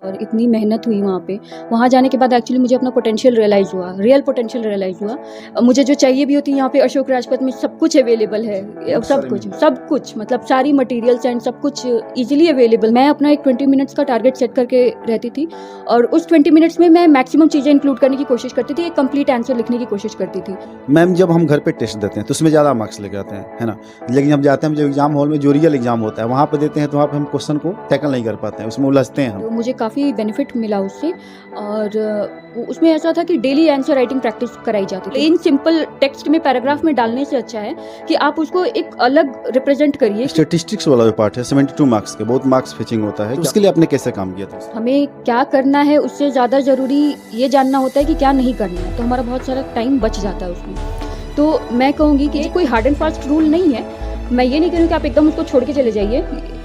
और इतनी मेहनत हुई वहाँ पे। वहाँ जाने के बाद एक्चुअली मुझे अपना पोटेंशियल रियलाइज़ हुआ, रियल पोटेंशियल रियलाइज़ हुआ। मुझे जो चाहिए भी होती है यहाँ पे अशोक राजपथ में सब कुछ अवेलेबल है। सब कुछ मतलब सारी मटेरियल्स एंड सब कुछ ईज़िली अवेलेबल। मैं अपना एक 20 मिनट्स का टारगेट सेट करके रहती थी और उस 20 मिनट्स में मैं मैक्सिमम चीज़ें इंक्लूड करने की कोशिश करती थी, एक कंप्लीट आंसर लिखने की कोशिश करती थी। मैम जब हम घर पे टेस्ट देते हैं तो उसमें ज़्यादा मार्क्स लेके आते हैं, है ना। लेकिन जब जाते हैं, जब एग्जाम हॉल में जो रियल एग्जाम होता है वहाँ पे देते हैं तो वहाँ पे हम क्वेश्चन को टैकल नहीं कर पाते हैं, उसमें उलझते हैं हम। तो मुझे काफ़ी बेनिफिट मिला उससे और उसमें ऐसा था कि डेली आंसर राइटिंग प्रैक्टिस कराई जाती थी। इन सिंपल टेक्स्ट में पैराग्राफ में डालने से अच्छा है कि आप उसको एक अलग रिप्रेजेंट करिए। स्टेटिस्टिक्स वाला जो पार्ट है 72 मार्क्स के, बहुत मार्क्स फिचिंग होता है, तो उसके लिए आपने कैसे काम किया था? हमें क्या करना है उससे ज़्यादा ज़रूरी ये जानना होता है कि क्या नहीं करना है, तो हमारा बहुत सारा टाइम बच जाता है उसमें। तो मैं कहूँगी कि कोई हार्ड एंड फास्ट रूल नहीं है। मैं ये नहीं करूँ कि आप एकदम उसको छोड़ के चले जाइए,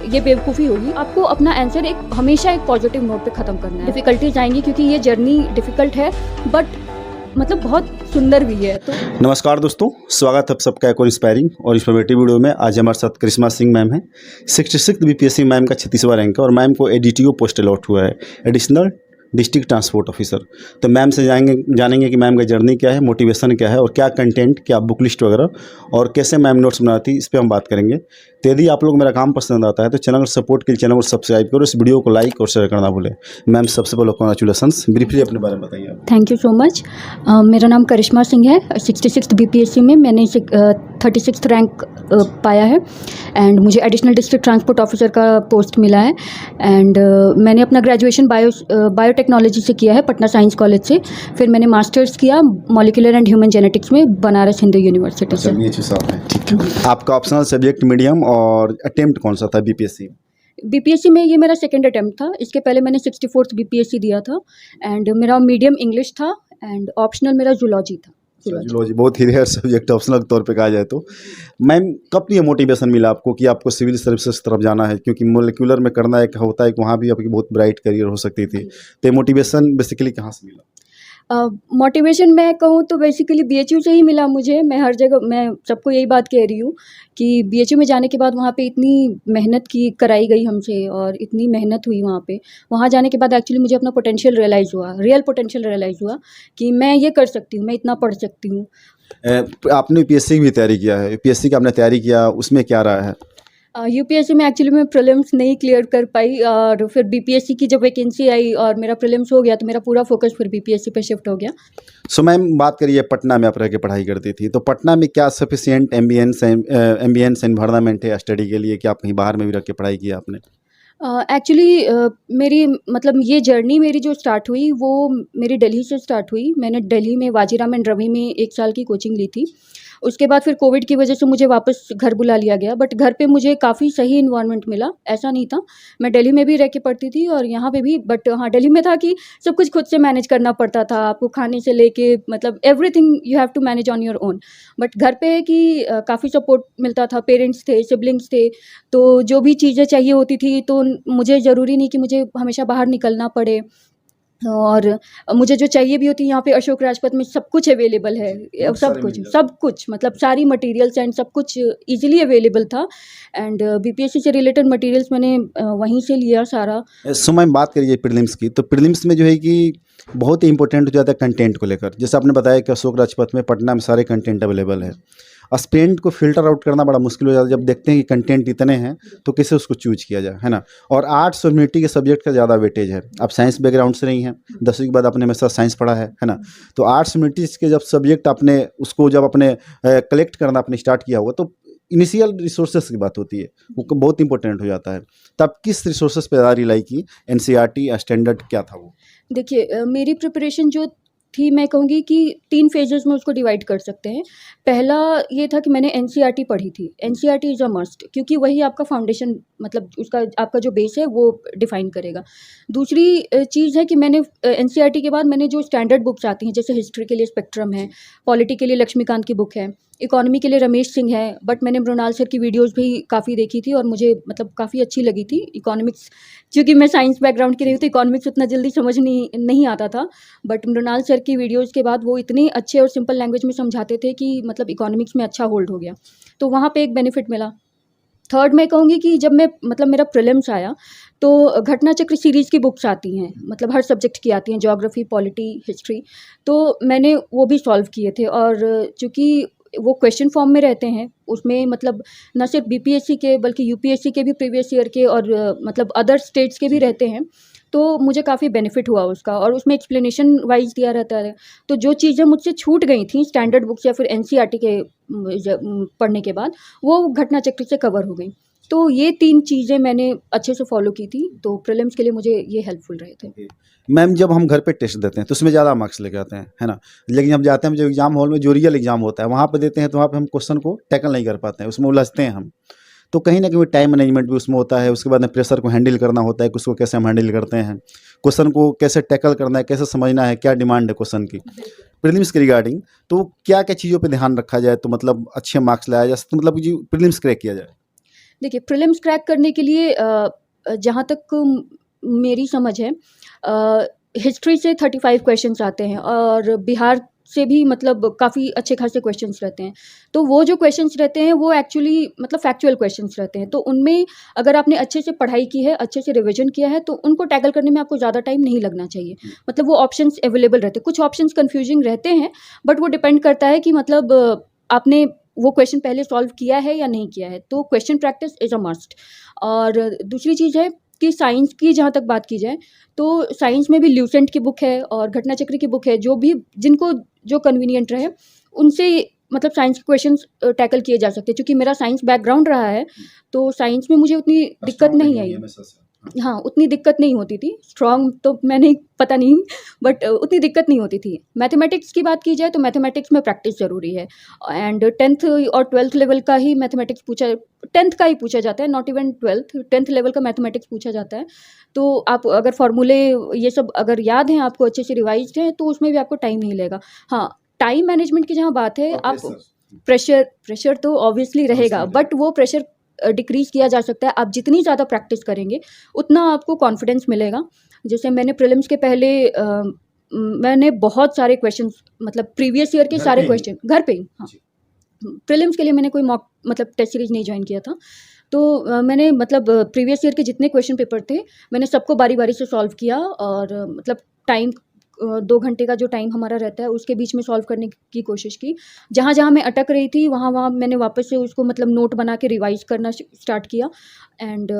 ये बेवकूफ़ी होगी। आपको अपना आंसर हमेशा एक पॉजिटिव नोट पे ख़त्म करना है। डिफ़िकल्टीज आएंगी क्योंकि ये जर्नी डिफ़िकल्ट है बट मतलब बहुत सुंदर भी है। तो नमस्कार दोस्तों, स्वागत है आप सबका एक और इंस्पायरिंग और इंफॉर्मेटिव वीडियो में। आज हमारे साथ करिश्मा सिंह मैम है। 66 बीपीएससी मैम का 36वां रैंक है और मैम को एडीटीओ पोस्ट अलॉट हुआ है, एडिशनल डिस्ट्रिक्ट ट्रांसपोर्ट ऑफिसर। तो मैम से जानेंगे कि मैम का जर्नी क्या है, मोटिवेशन क्या है और क्या कंटेंट, क्या बुक लिस्ट वगैरह और कैसे मैम नोट्स बनाती, इस पर हम बात करेंगे। तो यदि आप लोग मेरा काम पसंद आता है तो चैनल को सपोर्ट के लिए चैनल को सब्सक्राइब करो, इस वीडियो को लाइक और शेयर करना भूलें। मैम सबसे पहले कॉन्ग्रेचुलेसन्स, ब्रीफली अपने बारे में बताइए। Thank you so much. मेरा नाम करिश्मा सिंह है। 66 बीपीएससी में मैंने 36 रैंक पाया है एंड मुझे एडिशनल डिस्ट्रिक्ट ट्रांसपोर्ट ऑफिसर का पोस्ट मिला है एंड मैंने अपना ग्रेजुएशन बायोटेक्नोलॉजी से किया है पटना साइंस कॉलेज से। फिर मैंने मास्टर्स किया मॉलिक्यूलर एंड ह्यूमन जेनेटिक्स में बनारस हिंदू यूनिवर्सिटी से। आपका ऑप्शनल सब्जेक्ट मीडियम और अटेम्प्ट कौन सा था बीपीएससी? बीपीएससी में ये मेरा सेकंड अटेम्प्ट था। इसके पहले मैंने 64th बीपीएससी दिया था एंड मेरा मीडियम इंग्लिश था एंड ऑप्शनल मेरा जूलॉजी था। जूलॉजी बहुत ही रेयर सब्जेक्ट ऑप्शनल तौर पे कहा जाए तो। मैम कब ये मोटिवेशन मिला आपको कि आपको सिविल सर्विसेज तरफ जाना है, क्योंकि मोलिकुलर में करना एक होता है कि वहाँ भी आपकी बहुत ब्राइट करियर हो सकती थी, तो ये मोटिवेशन बेसिकली कहाँ से मिला? मोटिवेशन मैं कहूँ तो बेसिकली बीएचयू से ही मिला मुझे। मैं हर जगह मैं सबको यही बात कह रही हूँ कि बीएचयू में जाने के बाद वहाँ पे इतनी मेहनत की कराई गई हमसे और इतनी मेहनत हुई वहाँ पे। वहाँ जाने के बाद एक्चुअली मुझे अपना पोटेंशियल रियलाइज़ हुआ, रियल पोटेंशियल रियलाइज़ हुआ कि मैं ये कर सकती हूँ, मैं इतना पढ़ सकती हूँ। आपने यूपीएससी की भी तैयारी किया है, यूपीएससी का आपने तैयारी किया, उसमें क्या रहा है? यूपीएससी में एक्चुअली मैं प्रीलिम्स नहीं क्लियर कर पाई और फिर बीपीएससी की जब वैकेंसी आई और मेरा प्रीलिम्स हो गया तो मेरा पूरा फोकस फिर बीपीएससी पे शिफ्ट हो गया। सो मैम बात करिए, पटना में आप रह के पढ़ाई करती थी, तो पटना में क्या सफिशिएंट एम्बियंस एनवायरनमेंट है स्टडी के लिए कि आप कहीं बाहर में भी रह के पढ़ाई किया आपने? एक्चुअली मेरी मतलब ये जर्नी मेरी जो स्टार्ट हुई वो मेरी दिल्ली से स्टार्ट हुई। मैंने दिल्ली में वाजीराम एंड रवि में 1 साल की कोचिंग ली थी। उसके बाद फिर कोविड की वजह से मुझे वापस घर बुला लिया गया बट घर पे मुझे काफ़ी सही इन्वायरमेंट मिला। ऐसा नहीं था, मैं दिल्ली में भी रह के पढ़ती थी और यहाँ पे भी, बट हाँ दिल्ली में था कि सब कुछ खुद से मैनेज करना पड़ता था। आपको खाने से लेके मतलब everything you have to manage on your own. But घर पे है कि काफ़ी सपोर्ट मिलता था, पेरेंट्स थे, सिबलिंग्स थे, तो जो भी चीज़ें चाहिए होती थी तो मुझे ज़रूरी नहीं कि मुझे हमेशा बाहर निकलना पड़े और मुझे जो चाहिए भी होती है यहाँ पे अशोक राजपथ में सब कुछ अवेलेबल है। सब कुछ मतलब सारी मटेरियल्स एंड सब कुछ इजीली अवेलेबल था एंड बीपीएससी से रिलेटेड मटेरियल्स मैंने वहीं से लिया सारा। सो मैम बात करिए प्रीलिम्स की, तो प्रीलिम्स में जो है कि बहुत ही इंपॉर्टेंट हो जाता है कंटेंट को लेकर। जैसे आपने बताया कि अशोक राजपथ में पटना में सारे कंटेंट अवेलेबल है, एस्पिरेंट को फिल्टर आउट करना बड़ा मुश्किल हो जाता है जब देखते हैं कि कंटेंट इतने हैं तो कैसे उसको चूज किया जाए, है ना। और आर्ट्स और ह्यूमैनिटी के सब्जेक्ट का ज़्यादा वेटेज है। आप साइंस बैकग्राउंड से नहीं हैं, 10वीं के बाद आपने हमेशा साइंस पढ़ा है ना। तो आर्ट्स ह्यूमैनिटीज़ के जब सब्जेक्ट आपने उसको जब अपने कलेक्ट करना आपने स्टार्ट किया होगा तो इनिशियल रिसोर्सेज की बात होती है, वो बहुत इंपॉर्टेंट हो जाता है। तब किस रिसोर्सेज पे ज़्यादा रिलाई की, एनसीईआरटी स्टैंडर्ड क्या था वो? देखिए मेरी प्रिपरेशन जो थी मैं कहूँगी कि 3 फेजेस में उसको डिवाइड कर सकते हैं। पहला ये था कि मैंने एनसीईआरटी पढ़ी थी। एनसीईआरटी इज़ अ मस्ट क्योंकि वही आपका फाउंडेशन मतलब उसका आपका जो बेस है वो डिफाइन करेगा। दूसरी चीज़ है कि मैंने एनसीईआरटी के बाद मैंने जो स्टैंडर्ड बुक्स आती हैं जैसे हिस्ट्री के लिए स्पेक्ट्रम है, पॉलिटी के लिए लक्ष्मीकांत की बुक है, इकोनॉमी के लिए रमेश सिंह है, बट मैंने मृणाल सर की वीडियोज़ भी काफ़ी देखी थी और मुझे मतलब काफ़ी अच्छी लगी थी। इकोनॉमिक्स क्योंकि मैं साइंस बैकग्राउंड की रही हूँ तो इकोनॉमिक्स उतना जल्दी समझ नहीं आता था, बट मृणाल सर की वीडियोज़ के बाद वो इतने अच्छे और सिंपल लैंग्वेज में समझाते थे कि मतलब इकोनॉमिक्स में अच्छा होल्ड हो गया, तो वहाँ पे एक बेनिफिट मिला। थर्ड मैं कहूँगी कि जब मैं मतलब मेरा प्रीलिम्स आया तो घटना चक्र सीरीज़ की बुक्स आती हैं, मतलब हर सब्जेक्ट की आती हैं, ज्योग्राफी, पॉलिटी, हिस्ट्री, तो मैंने वो भी सॉल्व किए थे। और चूँकि वो क्वेश्चन फॉर्म में रहते हैं, उसमें मतलब ना सिर्फ बीपीएससी के बल्कि यूपीएससी के भी प्रीवियस ईयर के और मतलब अदर स्टेट्स के भी रहते हैं, तो मुझे काफ़ी बेनिफिट हुआ उसका। और उसमें एक्सप्लेनेशन वाइज़ दिया रहता है, तो जो चीज़ें मुझसे छूट गई थी स्टैंडर्ड बुक्स या फिर एनसीईआरटी के पढ़ने के बाद, वो घटना चक्र से कवर हो गई। तो ये 3 चीज़ें मैंने अच्छे से फ़ॉलो की थी, तो प्रीलिम्स के लिए मुझे ये हेल्पफुल रहे थे। मैम जब हम घर पे टेस्ट देते हैं तो उसमें ज़्यादा मार्क्स लेके आते हैं, है ना? लेकिन जब जाते हैं जो एग्ज़ाम हॉल में जो रियल एग्ज़ाम होता है वहाँ पे देते हैं तो वहाँ पे हम क्वेश्चन को टैकल नहीं कर पाते हैं, उसमें उलझते हैं हम। तो कहीं न कहीं टाइम मैनेजमेंट भी उसमें होता है, उसके बाद में प्रेशर को हैंडल करना होता है कि उसको कैसे हम हैंडल करते हैं, क्वेश्चन को कैसे टैकल करना है, कैसे समझना है, क्या डिमांड है क्वेश्चन की। प्रीलिम्स के रिगार्डिंग तो क्या-क्या चीज़ों पे ध्यान रखा जाए तो मतलब अच्छे मार्क्स लाया जा सके, मतलब जी प्रीलिम्स क्रैक किया जाए? देखिए, प्रीलिम्स क्रैक करने के लिए जहाँ तक मेरी समझ है, हिस्ट्री से 35 क्वेश्चंस आते हैं और बिहार से भी मतलब काफ़ी अच्छे खासे क्वेश्चंस रहते हैं। तो वो जो क्वेश्चंस रहते हैं वो एक्चुअली मतलब फैक्चुअल क्वेश्चंस रहते हैं। तो उनमें अगर आपने अच्छे से पढ़ाई की है, अच्छे से रिविज़न किया है, तो उनको टैकल करने में आपको ज़्यादा टाइम नहीं लगना चाहिए। मतलब वो ऑप्शंस अवेलेबल रहते हैं। कुछ ऑप्शंस कन्फ्यूजिंग रहते हैं, बट वो डिपेंड करता है कि मतलब आपने वो क्वेश्चन पहले सॉल्व किया है या नहीं किया है। तो question practice is a must. और दूसरी चीज़ है कि साइंस की जहाँ तक बात की जाए, तो साइंस में भी ल्यूसेंट की बुक है और घटना चक्र की बुक है, जो भी जिनको जो कन्वीनिएंट रहे, उनसे मतलब साइंस के क्वेश्चंस टैकल किए जा सकते हैं। चूँकि मेरा साइंस बैकग्राउंड रहा है, तो साइंस में मुझे उतनी दिक्कत नहीं आई। हाँ, उतनी दिक्कत नहीं होती थी। स्ट्रॉन्ग तो मैंने पता नहीं, बट उतनी दिक्कत नहीं होती थी। मैथमेटिक्स की बात की जाए तो मैथमेटिक्स में प्रैक्टिस ज़रूरी है एंड 10th और 12th लेवल का ही मैथमेटिक्स 10th का ही पूछा जाता है, not even 12th, 10th level का मैथमेटिक्स पूछा जाता है। तो आप अगर फ़ॉर्मूले ये सब अगर याद हैं आपको, अच्छे से रिवाइज़्ड हैं, तो उसमें भी आपको टाइम नहीं लगेगा। हाँ, टाइम मैनेजमेंट की जहाँ बात है, आप प्रेशर तो ऑब्वियसली रहेगा, बट वो प्रेशर डिक्रीज़ किया जा सकता है। आप जितनी ज़्यादा प्रैक्टिस करेंगे, उतना आपको कॉन्फिडेंस मिलेगा। जैसे मैंने प्रीलिम्स के पहले मैंने बहुत सारे क्वेश्चंस मतलब प्रीवियस ईयर के सारे क्वेश्चन घर पे ही, हाँ। प्रीलिम्स के लिए मैंने कोई मॉक मतलब टेस्ट सीरीज़ नहीं जॉइन किया था। तो मैंने मतलब प्रीवियस ईयर के जितने क्वेश्चन पेपर थे, मैंने सबको बारी-बारी से सॉल्व किया और मतलब टाइम 2 घंटे का जो टाइम हमारा रहता है, उसके बीच में सॉल्व करने की कोशिश की। जहाँ-जहाँ मैं अटक रही थी, वहाँ-वहाँ मैंने वापस से उसको मतलब नोट बना के रिवाइज़ करना स्टार्ट किया एंड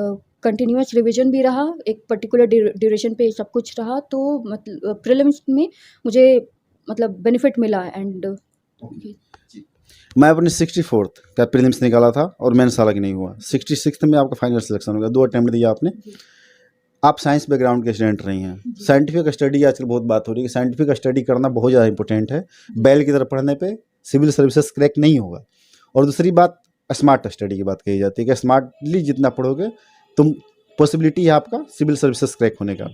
कंटिन्यूअस रिविज़न भी रहा, एक पर्टिकुलर ड्यूरेशन पे सब कुछ रहा। तो प्रीलिम्स में मुझे मतलब बेनिफिट मिला एंड मैं अपने 64th का प्रीलिम्स निकाला था और मेंस हालांकि नहीं हुआ। 66th में आपका फाइनल सिलेक्शन हो गया, 2 अटेम्प्ट दिया आपने। आप साइंस बैकग्राउंड के स्टूडेंट रही हैं। साइंटिफिक स्टडी आजकल बहुत बात हो रही है कि साइंटिफिक स्टडी करना बहुत ज़्यादा इंपॉर्टेंट है। बैल की तरह पढ़ने पे सिविल सर्विसेज क्रैक नहीं होगा। और दूसरी बात स्मार्ट स्टडी की बात कही जाती है कि स्मार्टली जितना पढ़ोगे तुम पॉसिबिलिटी है आपका सिविल सर्विसेज क्रैक होने का।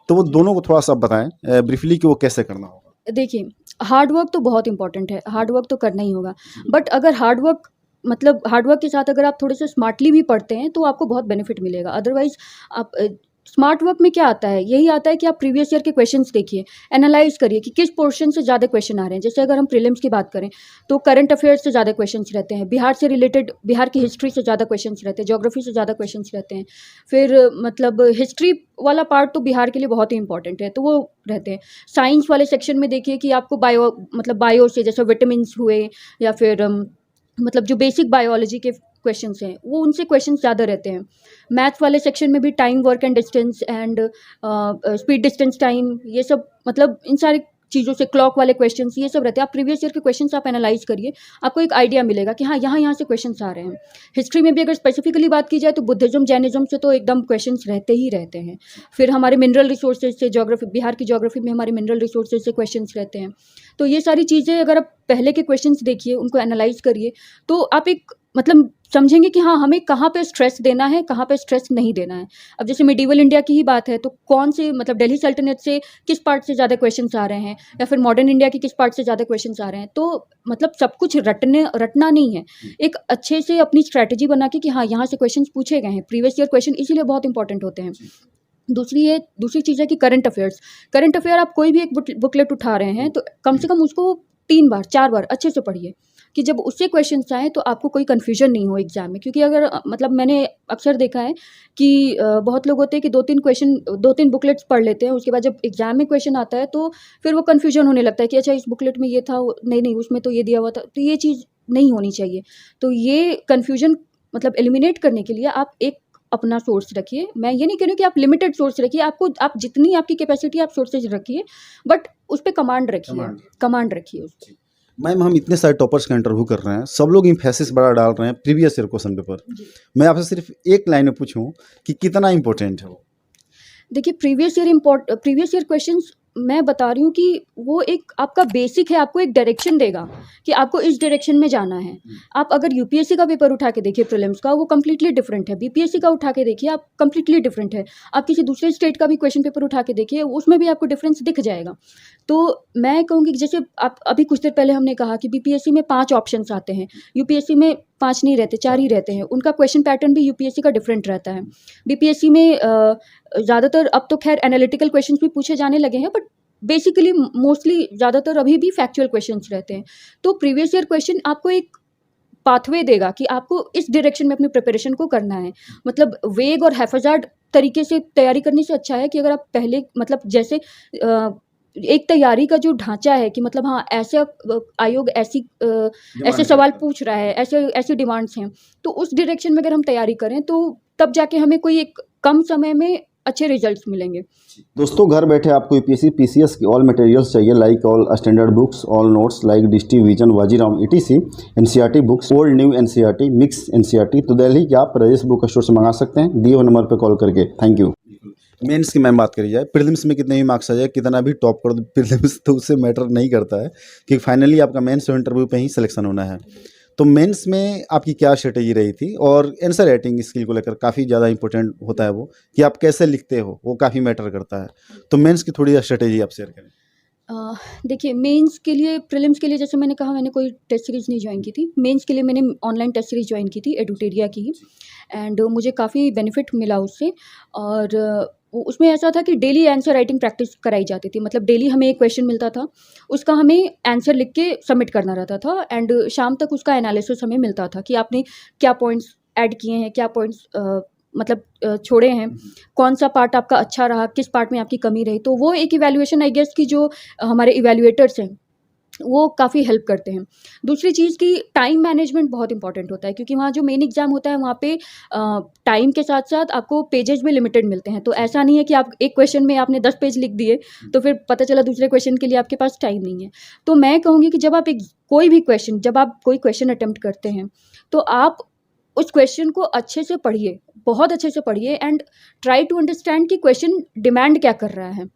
तो वो दोनों को थोड़ा सा बताएं ब्रीफली कि वो कैसे करना होगा। देखिए, हार्ड वर्क तो बहुत इम्पोर्टेंट है, हार्ड वर्क तो करना ही होगा। बट अगर हार्ड वर्क के साथ अगर आप थोड़े से स्मार्टली भी पढ़ते हैं, तो आपको बहुत बेनिफिट मिलेगा। अदरवाइज़ आप स्मार्ट वर्क में क्या आता है? यही आता है कि आप प्रीवियस ईयर के क्वेश्चंस देखिए, एनालाइज़ करिए कि किस पोर्शन से ज़्यादा क्वेश्चन आ रहे हैं। जैसे अगर हम प्रीलिम्स की बात करें, तो करंट अफेयर्स से ज़्यादा क्वेश्चंस रहते हैं, बिहार से रिलेटेड बिहार की हिस्ट्री से ज़्यादा क्वेश्चंस रहते हैं, ज्योग्राफी से ज़्यादा क्वेश्चंस रहते हैं। फिर मतलब हिस्ट्री वाला पार्ट तो बिहार के लिए बहुत ही इंपॉर्टेंट है, तो वो रहते हैं। साइंस वाले सेक्शन में देखिए कि आपको बायो से जैसे विटामिन्स हुए या फिर मतलब जो बेसिक बायोलॉजी के क्वेश्चंस हैं, वो उनसे क्वेश्चंस ज़्यादा रहते हैं। मैथ्स वाले सेक्शन में भी time, work and distance and speed, distance, time, ये सब मतलब इन सारी चीज़ों से क्लॉक वाले क्वेश्चंस ये सब रहते हैं। आप प्रीवियस ईयर के क्वेश्चंस आप एनालाइज़ करिए, आपको एक आइडिया मिलेगा कि हाँ, यहाँ से क्वेश्चंस आ रहे हैं। हिस्ट्री में भी अगर स्पेसिफिकली बात की जाए तो बुद्धिज़्म, जैनिज़्म से तो एकदम क्वेश्चंस रहते ही रहते हैं। फिर हमारे मिनरल रिसोर्सेज से बिहार की ज्योग्राफी में हमारे मिनरल रिसोर्सेज से क्वेश्चंस रहते हैं। तो ये सारी चीज़ें अगर आप पहले के क्वेश्चंस देखिए, उनको एनालाइज़ करिए, तो आप एक मतलब समझेंगे कि हाँ, हमें कहाँ पे स्ट्रेस देना है, कहाँ पे स्ट्रेस नहीं देना है। अब जैसे मिडीवल इंडिया की ही बात है, तो कौन से मतलब दिल्ली सल्तनत से किस पार्ट से ज़्यादा क्वेश्चंस आ रहे हैं या फिर मॉडर्न इंडिया की किस पार्ट से ज़्यादा क्वेश्चंस आ रहे हैं। तो मतलब सब कुछ रटना नहीं है, एक अच्छे से अपनी स्ट्रैटेजी बना के कि हाँ, यहाँ से क्वेश्चंस पूछे गए हैं। प्रीवियस ईयर क्वेश्चन इसीलिए बहुत इंपॉर्टेंट होते हैं। दूसरी चीज़ है कि करंट अफेयर आप कोई भी एक बुकलेट उठा रहे हैं, तो कम से कम उसको 3 बार 4 बार अच्छे से पढ़िए, कि जब उससे क्वेश्चंस आएँ तो आपको कोई कन्फ्यूजन नहीं हो एग्ज़ाम में। क्योंकि अगर मतलब मैंने अक्सर देखा है कि बहुत लोग होते हैं कि 2-3 बुकलेट्स पढ़ लेते हैं, उसके बाद जब एग्ज़ाम में क्वेश्चन आता है तो फिर वो कन्फ्यूजन होने लगता है कि अच्छा इस बुकलेट में ये था, नहीं उसमें तो ये दिया हुआ था। तो ये चीज़ नहीं होनी चाहिए। तो ये कन्फ्यूजन मतलब एलिमिनेट करने के लिए आप एक अपना सोर्स रखिए। मैं ये नहीं कह रही हूँ कि आप लिमिटेड सोर्स रखिए, आप जितनी आपकी कैपेसिटी आप सोर्सेज रखिए, बट उस पे कमांड रखिए उस पे। मैम हम इतने सारे टॉपर्स का इंटरव्यू कर रहे हैं, सब लोग एम्फेसिस बड़ा डाल रहे हैं प्रीवियस ईयर क्वेश्चन पेपर। जी। मैं आपसे सिर्फ एक लाइन में पूछूं कि कितना इंपॉर्टेंट है वो? देखिए प्रीवियस ईयर क्वेश्चंस मैं बता रही हूँ कि वो एक आपका बेसिक है, आपको एक डायरेक्शन देगा कि आपको इस डायरेक्शन में जाना है। आप अगर यूपीएससी का पेपर उठा के देखिए प्रीलिम्स का, वो कम्प्लीटली डिफरेंट है। बीपीएससी का उठा के देखिए, आप कम्प्लीटली डिफरेंट है। आप किसी दूसरे स्टेट का भी क्वेश्चन पेपर उठा के देखिए, उसमें भी आपको डिफरेंस दिख जाएगा। तो मैं कहूँगी कि जैसे आप अभी कुछ देर पहले हमने कहा कि बीपीएससी में 5 ऑप्शंस आते हैं, यूपीएससी में 5 नहीं रहते, 4 ही रहते हैं। उनका क्वेश्चन पैटर्न भी यूपीएससी का डिफरेंट रहता है। बीपीएससी में ज़्यादातर अब तो खैर एनालिटिकल क्वेश्चंस भी पूछे जाने लगे हैं, बट बेसिकली मोस्टली ज़्यादातर अभी भी फैक्चुअल क्वेश्चंस रहते हैं। तो प्रीवियस ईयर क्वेश्चन आपको एक पाथवे देगा कि आपको इस डायरेक्शन में अपनी प्रिपरेशन को करना है। मतलब वेग और हैफाज़ार्ड तरीके से तैयारी करने से अच्छा है कि अगर आप पहले मतलब जैसे एक तैयारी का जो ढांचा है कि मतलब हाँ, ऐसा आयोग ऐसे सवाल पूछ रहा है, ऐसे डिमांड्स हैं, तो उस डायरेक्शन में अगर हम तैयारी करें तो तब जाके हमें कोई एक कम समय में अच्छे रिजल्ट्स मिलेंगे। दोस्तों घर बैठे आपको यूपीएससी पीसीएस की ऑल मटेरियल्स चाहिए, like all standard books, all notes like Drishti vision, Vajiram ETC, NCERT books, old new NCERT, mix NCERT, तो दिल्ली के आप राजेश बुक स्टोर से मंगा सकते हैं दिए हुए नंबर पर कॉल करके। Thank you. मेंस की मैम बात करी जाए, प्रीलिम्स में कितने भी मार्क्स आ जाए, कितना भी टॉप कर दो प्रीलिम्स, तो उससे मैटर नहीं करता है कि फाइनली आपका मेंस और इंटरव्यू पे ही सिलेक्शन होना है। तो मेंस में आपकी क्या स्ट्रेटेजी रही थी? और आंसर राइटिंग स्किल को लेकर काफ़ी ज़्यादा इंपॉर्टेंट होता है वो, कि आप कैसे लिखते हो, वो काफ़ी मैटर करता है। तो मेंस की थोड़ी स्ट्रेटेजी आप शेयर करें। देखिए मेंस के लिए, प्रीलिम्स के लिए जैसे मैंने कहा मैंने कोई टेस्ट सीरीज़ नहीं ज्वाइन की थी। मेंस के लिए मैंने ऑनलाइन टेस्ट सीरीज़ ज्वाइन की थी, एडुटेरिया की ही, एंड मुझे काफ़ी बेनिफिट मिला उससे। और उसमें ऐसा था कि डेली आंसर राइटिंग प्रैक्टिस कराई जाती थी। मतलब डेली हमें एक क्वेश्चन मिलता था, उसका हमें आंसर लिख के सबमिट करना रहता था, एंड शाम तक उसका एनालिसिस हमें मिलता था कि आपने क्या पॉइंट्स ऐड किए हैं, क्या पॉइंट्स मतलब छोड़े हैं, कौन सा पार्ट आपका अच्छा रहा, किस पार्ट में आपकी कमी रही। तो वो एक इवैल्यूएशन आई गेस कि जो हमारे इवैल्यूएटर्स हैं वो काफ़ी हेल्प करते हैं। दूसरी चीज़ कि टाइम मैनेजमेंट बहुत इंपॉर्टेंट होता है, क्योंकि वहाँ जो मेन एग्ज़ाम होता है वहाँ पे टाइम के साथ-साथ आपको पेजेज़ भी लिमिटेड मिलते हैं। तो ऐसा नहीं है कि आप एक क्वेश्चन में आपने 10 पेज लिख दिए, तो फिर पता चला दूसरे क्वेश्चन के लिए आपके पास टाइम नहीं है। तो मैं कहूँगी कि जब आप कोई क्वेश्चन अटेम्प्ट करते हैं, तो आप उस क्वेश्चन को अच्छे से पढ़िए, बहुत अच्छे से पढ़िए, एंड ट्राई टू अंडरस्टैंड कि क्वेश्चन डिमांड क्या कर रहा है।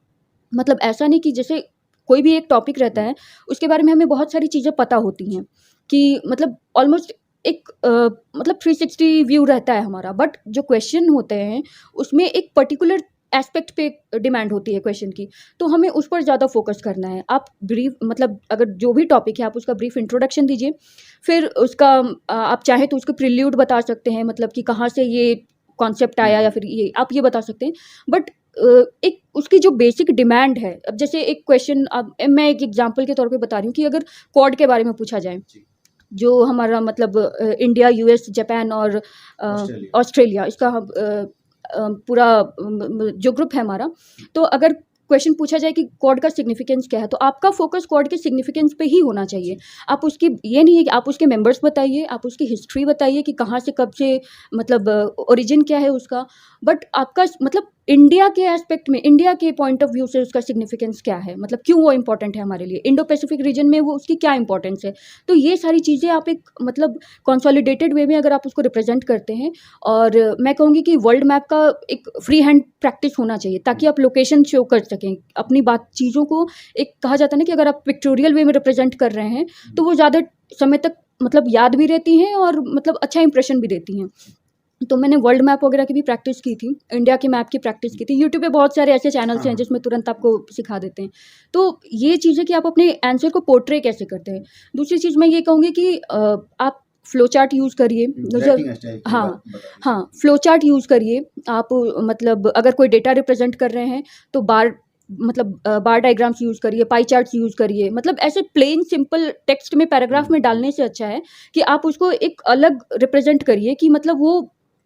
मतलब ऐसा नहीं कि जैसे कोई भी एक टॉपिक रहता है, उसके बारे में हमें बहुत सारी चीज़ें पता होती हैं कि मतलब ऑलमोस्ट एक मतलब 360 व्यू रहता है हमारा, बट जो क्वेश्चन होते हैं उसमें एक पर्टिकुलर एस्पेक्ट पे डिमांड होती है क्वेश्चन की, तो हमें उस पर ज़्यादा फोकस करना है। आप ब्रीफ मतलब अगर जो भी टॉपिक है आप उसका ब्रीफ इंट्रोडक्शन दीजिए, फिर उसका आप चाहें तो उसको प्रिल्यूड बता सकते हैं, मतलब कि कहाँ से ये कॉन्सेप्ट आया, या फिर ये आप ये बता सकते हैं। बट एक उसकी जो बेसिक डिमांड है, अब जैसे एक क्वेश्चन, अब मैं एक एग्जांपल के तौर पे बता रही हूँ कि अगर क्वाड के बारे में पूछा जाए, जो हमारा मतलब इंडिया, यूएस, जापान और ऑस्ट्रेलिया, इसका पूरा जो ग्रुप है हमारा, तो अगर क्वेश्चन पूछा जाए कि क्वाड का सिग्निफिकेंस क्या है, तो आपका फोकस क्वाड के सिग्निफिकेंस पे ही होना चाहिए। आप उसकी, ये नहीं है कि आप उसके मेंबर्स बताइए, आप उसकी हिस्ट्री बताइए कि कहाँ से कब से मतलब ओरिजिन क्या है उसका, बट आपका मतलब इंडिया के एस्पेक्ट में, इंडिया के पॉइंट ऑफ व्यू से उसका सिग्निफिकेंस क्या है, मतलब क्यों वो इंपॉर्टेंट है हमारे लिए, इंडो पैसिफिक रीजन में वो उसकी क्या इंपॉर्टेंस है। तो ये सारी चीज़ें आप एक मतलब कंसोलिडेटेड वे में अगर आप उसको रिप्रेजेंट करते हैं, और मैं कहूँगी कि वर्ल्ड मैप का एक फ्री हैंड प्रैक्टिस होना चाहिए, ताकि आप लोकेशन शो कर सकें अपनी बात, चीज़ों को। एक कहा जाता है ना कि अगर आप पिक्टोरियल वे में रिप्रेजेंट कर रहे हैं तो वो ज़्यादा समय तक मतलब याद भी रहती हैं और मतलब अच्छा इंप्रेशन भी देती हैं। तो मैंने वर्ल्ड मैप वगैरह की भी प्रैक्टिस की थी, इंडिया के मैप की प्रैक्टिस की थी। यूट्यूब पे बहुत सारे ऐसे चैनल्स हैं जिसमें तुरंत आपको सिखा देते हैं। तो ये चीज़ है कि आप अपने आंसर को पोर्ट्रे कैसे करते हैं। दूसरी चीज़ मैं ये कहूँगी कि आप फ्लो चार्ट यूज़ करिए। हाँ, फ्लो चार्ट यूज़ करिए आप। मतलब अगर कोई डेटा रिप्रेजेंट कर रहे हैं तो बार मतलब बार डायग्राम्स यूज़ करिए, पाई चार्ट्स यूज़ करिए। मतलब ऐसे प्लेन सिंपल टेक्स्ट में पैराग्राफ में डालने से अच्छा है कि आप उसको एक अलग रिप्रेज़ेंट करिए कि मतलब वो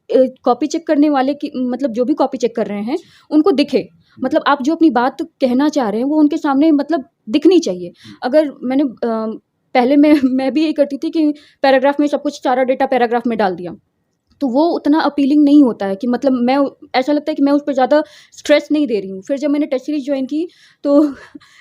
कॉपी चेक करने वाले की मतलब जो भी कॉपी चेक कर रहे हैं, उनको दिखे। मतलब आप जो अपनी बात कहना चाह रहे हैं, वो उनके सामने मतलब दिखनी चाहिए। अगर मैंने पहले मैं भी यही करती थी कि पैराग्राफ में सब कुछ सारा डेटा पैराग्राफ में डाल दिया। तो वो उतना अपीलिंग नहीं होता है कि मतलब मैं ऐसा लगता है कि मैं उस पे ज़्यादा स्ट्रेस नहीं दे रही हूँ। फिर जब मैंने टेस्ट सीरीज़ जॉइन की तो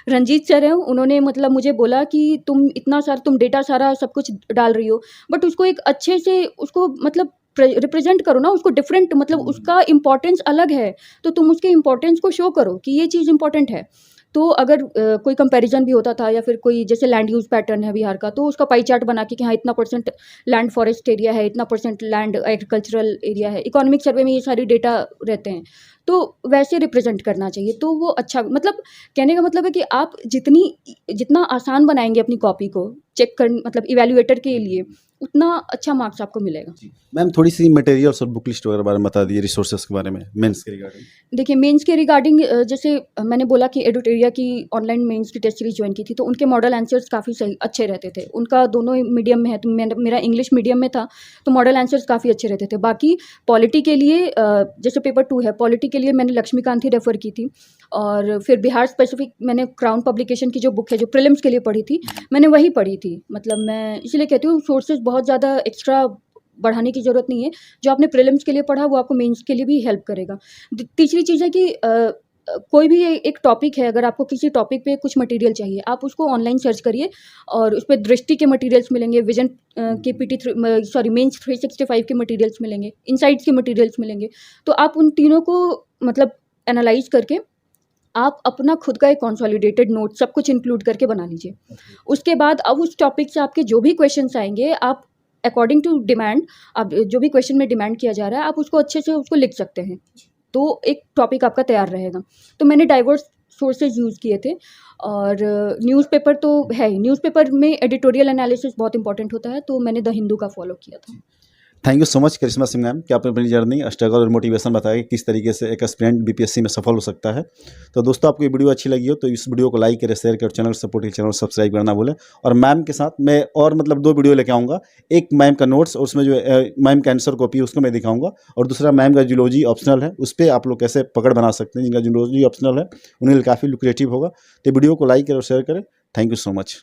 रंजीत सर हैं, उन्होंने मतलब मुझे बोला कि तुम डेटा सारा सब कुछ डाल रही हो, बट उसको एक अच्छे से उसको मतलब रिप्रेजेंट करो ना, उसको डिफरेंट मतलब उसका इम्पोर्टेंस अलग है, तो तुम उसके इम्पोर्टेंस को शो करो कि ये चीज़ इम्पोर्टेंट है। तो अगर कोई कंपैरिजन भी होता था या फिर कोई जैसे लैंड यूज़ पैटर्न है बिहार का, तो उसका पाई चार्ट बना के कि हाँ इतना परसेंट लैंड फॉरेस्ट एरिया है, इतना परसेंट लैंड एग्रीकल्चरल एरिया है, इकोनॉमिक सर्वे में ये सारी डेटा रहते हैं, तो वैसे रिप्रेजेंट करना चाहिए। तो वो अच्छा मतलब कहने का मतलब है कि आप जितना आसान बनाएंगे अपनी कॉपी को चेक कर मतलब इवेल्युएटर के लिए, उतना अच्छा मार्क्स आपको मिलेगा। मैम थोड़ी सी मटेरियल्स और बुक लिस्ट वगैरह बारे में बता दीजिए, रिसोर्सेज के बारे में मेंस के रिगार्डिंग। देखिए मेंस के रिगार्डिंग जैसे मैंने बोला कि एडुटेरिया की ऑनलाइन मेंस की टेस्ट सीरीज ज्वाइन की थी, तो उनके मॉडल आंसर्स काफ़ी सही अच्छे रहते थे। उनका दोनों मीडियम में है, तो मेरा इंग्लिश मीडियम में था, तो मॉडल आंसर्स काफ़ी अच्छे रहते थे। बाकी पॉलिटी के लिए जैसे पेपर 2 है, पॉलिटी के लिए मैंने लक्ष्मीकांत ही रेफ़र की थी, और फिर बिहार स्पेसिफिक मैंने क्राउन पब्लिकेशन की जो बुक है, जो प्रीलिम्स के लिए पढ़ी थी, मैंने वही पढ़ी थी। मतलब मैं इसलिए कहती हूँ सोर्सेज बहुत ज़्यादा एक्स्ट्रा बढ़ाने की ज़रूरत नहीं है। जो आपने प्रीलिम्स के लिए पढ़ा, वो आपको मेंस के लिए भी हेल्प करेगा। तीसरी चीज़ है कि कोई भी एक टॉपिक है, अगर आपको किसी टॉपिक पे कुछ मटेरियल चाहिए, आप उसको ऑनलाइन सर्च करिए और उस पे दृष्टि के मटेरियल्स मिलेंगे, विजन के मेंस 365 के मटेरियल्स मिलेंगे, इनसाइट्स के मटेरियल्स मिलेंगे। तो आप उन तीनों को मतलब एनालाइज़ करके आप अपना खुद का एक कंसोलिडेटेड नोट सब कुछ इंक्लूड करके बना लीजिए। उसके बाद अब उस टॉपिक से आपके जो भी क्वेश्चंस आएँगे, आप अकॉर्डिंग टू डिमांड, आप जो भी क्वेश्चन में डिमांड किया जा रहा है, आप उसको अच्छे से उसको लिख सकते हैं। तो एक टॉपिक आपका तैयार रहेगा। तो मैंने डाइवर्स सोर्सेज यूज़ किए थे, और न्यूज़पेपर तो है ही। न्यूज़पेपर में एडिटोरियल एनालिसिस बहुत इंपॉर्टेंट होता है, तो मैंने द हिंदू का फॉलो किया था। Thank you so much Karishma Singh ma'am कि आपने अपनी जर्नी, स्ट्रगल और मोटिवेशन बताया कि किस तरीके से एक एस्पिरेंट बीपीएससी में सफल हो सकता है। तो दोस्तों, आपको ये वीडियो अच्छी लगी हो तो इस वीडियो को लाइक करें, शेयर करें, चैनल सपोर्ट चैनल सब्सक्राइब करना भूलें। और मैम के साथ मैं और मतलब 2 वीडियो लेके आऊँगा। एक मैम का नोट्स और उसमें जो मैम का आंसर कॉपी उसको मैं दिखाऊँगा, और दूसरा मैम का जूलॉजी ऑप्शनल है, उस पर आप लोग कैसे पकड़ बना सकते हैं। जिनका जूलॉजी ऑप्शनल है उन्हें काफ़ी लुक्रेटिव होगा। तो वीडियो को लाइक करें और शेयर करें। Thank you so much.